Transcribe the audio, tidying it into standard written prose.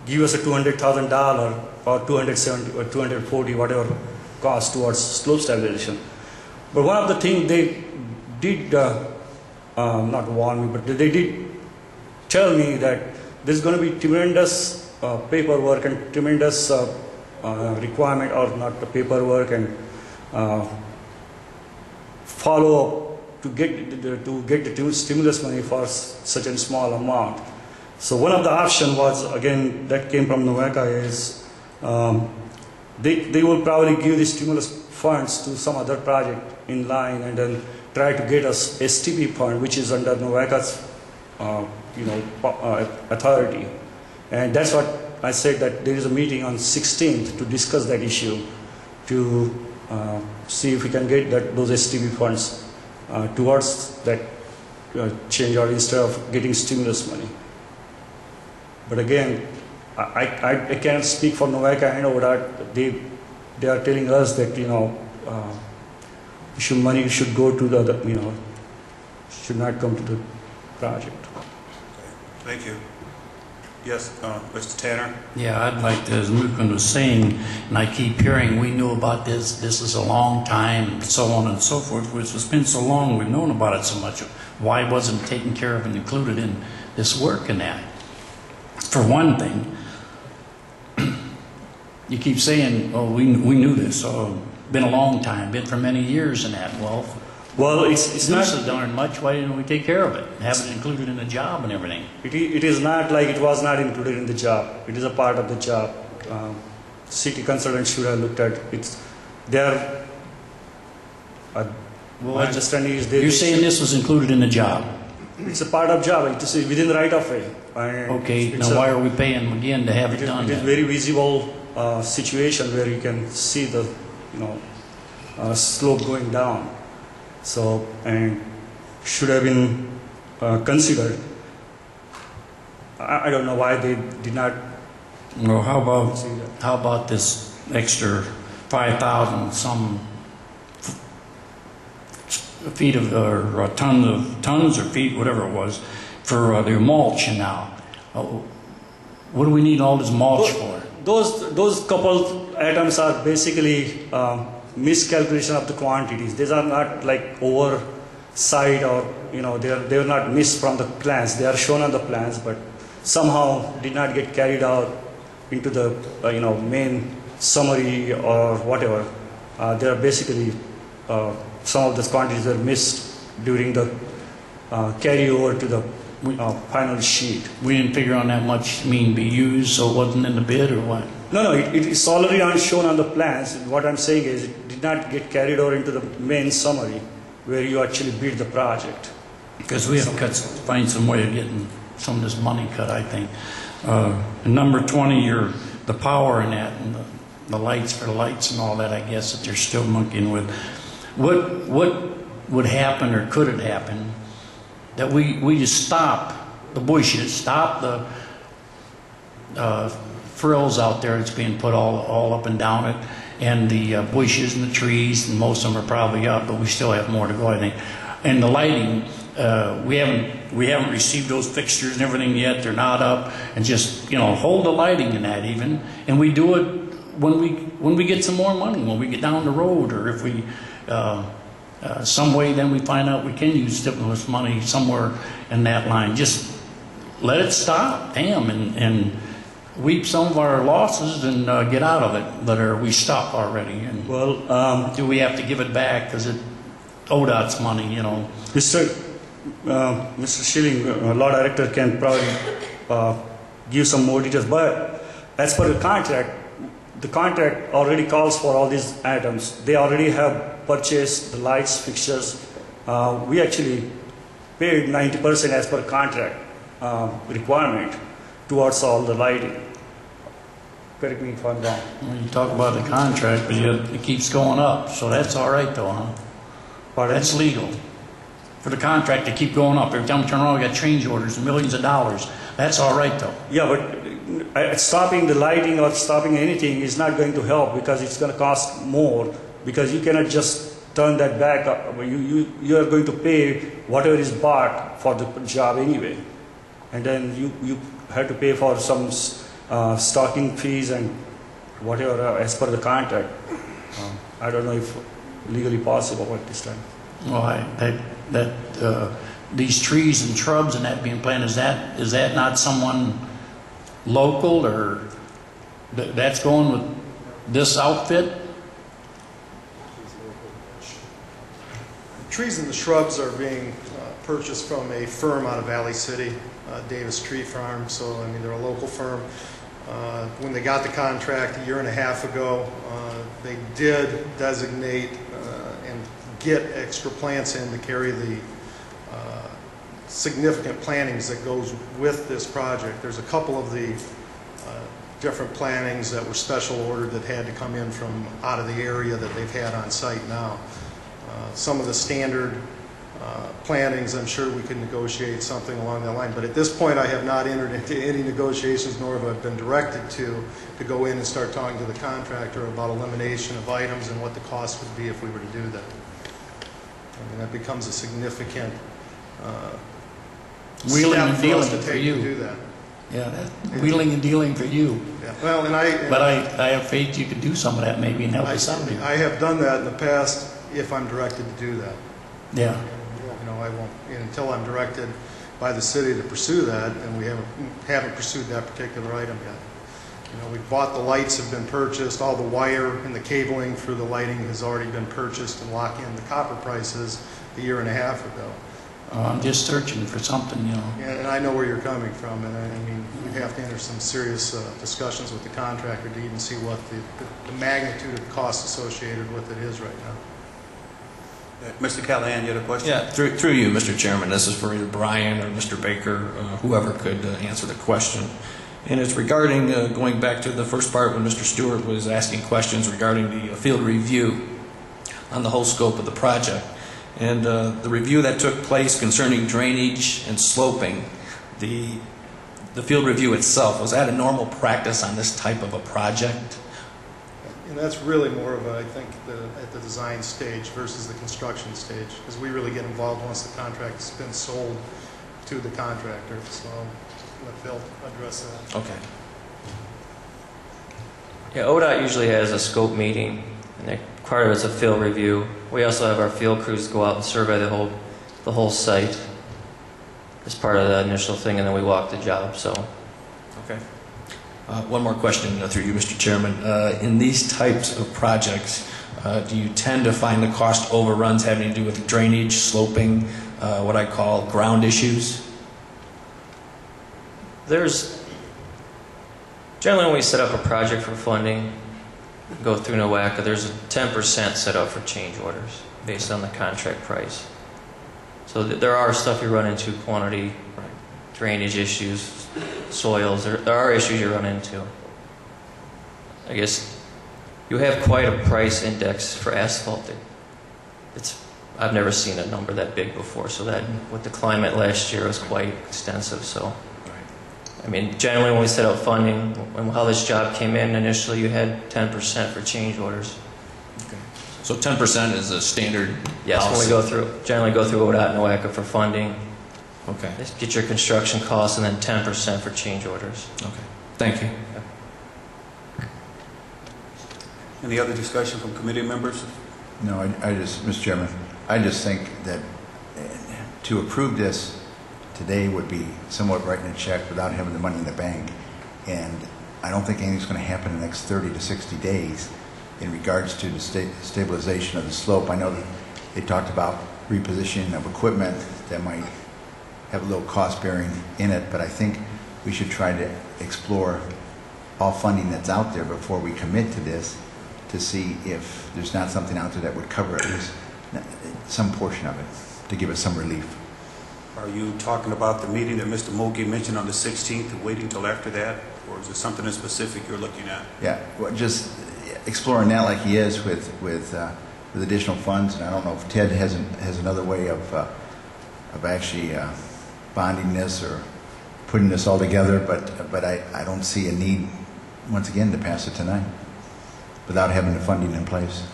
give us a $200,000 or 270 or 240, whatever cost towards slope stabilization. But one of the things they did, not warn me, but they did tell me that there's going to be tremendous paperwork and tremendous requirement, or not the paperwork and follow up to get the stimulus money for such a small amount. So one of the options was, again, that came from NOVECA, is they will probably give the stimulus funds to some other project in line and then try to get us STP fund, which is under NOVECA's authority. And that's what I said, that there is a meeting on 16th to discuss that issue, to see if we can get those STP funds towards that change, or instead of getting stimulus money. But again, I can't speak for NOVECA. I know that they are telling us that money should go to the should not come to the project. Okay. Thank you. Yes, Mr. Tanner. Yeah, I'd like to, as Mukund was saying, and I keep hearing, we knew about this is a long time, and so on and so forth, which has been so long, we've known about it so much. Why wasn't it taken care of and included in this work and that? For one thing, you keep saying, oh, we knew this, oh, been a long time, been for many years and that. Well, it's not so darn much. Why didn't we take care of it? Have it included in the job and everything? It is not like it was not included in the job. It is a part of the job. City consultants should have looked at it. Their my understanding is you're saying this was included in the job? It's a part of job. It is within the right of way. Okay. Now why are we paying them again to have it done? It is very visible situation where you can see the slope going down. So, and should have been considered. I don't know why they did not. Well, how about this extra 5,000 some feet of, or tons or feet, whatever it was, for their mulch now? What do we need all this mulch for? Those couple items are basically miscalculation of the quantities. These are not like oversight, or they are not missed from the plans. They are shown on the plans, but somehow did not get carried out into the main summary or whatever. They are basically some of the quantities are missed during the carryover to the final sheet. We didn't figure on that much be used, so it wasn't in the bid, or what? No, it is already shown on the plans. What I'm saying is it did not get carried over into the main summary where you actually bid the project. Because we have to find some way of getting some of this money cut, I think. Number 20, the power in that, and the lights for the lights and all that, I guess, that they're still monkeying with. What would happen, or could it happen, that we just stop the bushes, stop the frills out there that's being put all up and down it, and the bushes and the trees, and most of them are probably up, but we still have more to go, I think. And the lighting, we haven't received those fixtures and everything yet. They're not up, and just hold the lighting in that even, and we do it when we get some more money, when we get down the road, or if we some way then we find out we can use stimulus money somewhere in that line. Just let it stop, damn, and weep some of our losses and get out of it. But are we stuck already? And do we have to give it back because it ODOT's money? Mr. Schilling, Law Director, can probably give some more details. But as per the contract already calls for all these items. They already have purchased the lights, fixtures. We actually paid 90% as per contract requirement towards all the lighting. Correct me if I'm wrong. Well, you talk about the contract, but it keeps going up, so that's all right though, huh? Pardon? That's legal. For the contract to keep going up. Every time we turn around, we got change orders, millions of dollars. That's all right though. Yeah, but stopping the lighting or stopping anything is not going to help, because it's going to cost more, because you cannot just turn that back up. You are going to pay whatever is bought for the job anyway. And then you have to pay for some stocking fees and whatever as per the contract. I don't know if legally possible at this time. Well, these trees and shrubs and that being planted, is that not someone local, or that's going with this outfit? Trees and the shrubs are being purchased from a firm out of Valley City, Davis Tree Farm. So, I mean, they're a local firm. When they got the contract a year and a half ago, they did designate and get extra plants in to carry the significant plantings that goes with this project. There's a couple of the different plantings that were special ordered that had to come in from out of the area that they've had on site now. Some of the standard plantings, I'm sure we could negotiate something along that line, but at this point I have not entered into any negotiations, nor have I been directed to go in and start talking to the contractor about elimination of items and what the cost would be if we were to do that. I mean, that becomes a significant Wheeling step and for us dealing to for take you. to do that. Yeah, wheeling and dealing for you. Yeah. Well, But I have faith you could do some of that maybe and help us out here. I have done that in the past if I'm directed to do that. Yeah. You know, I won't, until I'm directed by the city to pursue that, and we haven't pursued that particular item yet. You know, we bought the lights, have been purchased, all the wire and the cabling for the lighting has already been purchased and locked in the copper prices a year and a half ago. I'm just searching for something, you know. And I know where you're coming from, and I mean, we have to enter some serious discussions with the contractor to even see what the magnitude of cost associated with it is right now. Mr. Callahan, you had a question? Yeah, through you, Mr. Chairman. This is for either Brian or Mr. Baker, whoever could answer the question. And it's regarding, going back to the first part when Mr. Stewart was asking questions regarding the field review on the whole scope of the project. And the review that took place concerning drainage and sloping, the field review itself, was that a normal practice on this type of a project? And that's really more of a, I think, at the design stage versus the construction stage, because we really get involved once the contract's been sold to the contractor. So let Phil address that. Okay. Yeah, ODOT usually has a scope meeting, and part of it's a field review. We also have our field crews go out and survey the whole site as part of the initial thing, and then we walk the job. So. Okay. One more question through you, Mr. Chairman. In these types of projects, do you tend to find the cost overruns having to do with drainage, sloping, what I call ground issues? Generally when we set up a project for funding, go through NOACA, there's a 10% set up for change orders based on the contract price. So there are stuff you run into, quantity, drainage issues, soils, there are issues you run into. I guess you have quite a price index for asphalt. I've never seen a number that big before, so that with the climate last year was quite extensive. So, I mean, generally when we set up funding, when how this job came in initially, you had 10% for change orders. Okay. So 10% is a standard Yes, policy. when we generally go through ODOT and NOACA for funding. Okay. Just get your construction costs and then 10% for change orders. Okay. Thank you. Any other discussion from committee members? No, I just, Mr. Chairman, I just think that to approve this today would be somewhat writing a check without having the money in the bank. And I don't think anything's going to happen in the next 30 to 60 days in regards to the stabilization of the slope. I know that they talked about repositioning of equipment that might have a little cost bearing in it, but I think we should try to explore all funding that's out there before we commit to this, to see if there's not something out there that would cover at least some portion of it, to give us some relief. Are you talking about the meeting that Mr. Mulkey mentioned on the 16th and waiting till after that? Or is it something in specific you're looking at? Yeah, well, just exploring that like he is with additional funds. And I don't know if Ted has another way of actually bonding this or putting this all together, but I don't see a need, once again, to pass it tonight without having the funding in place.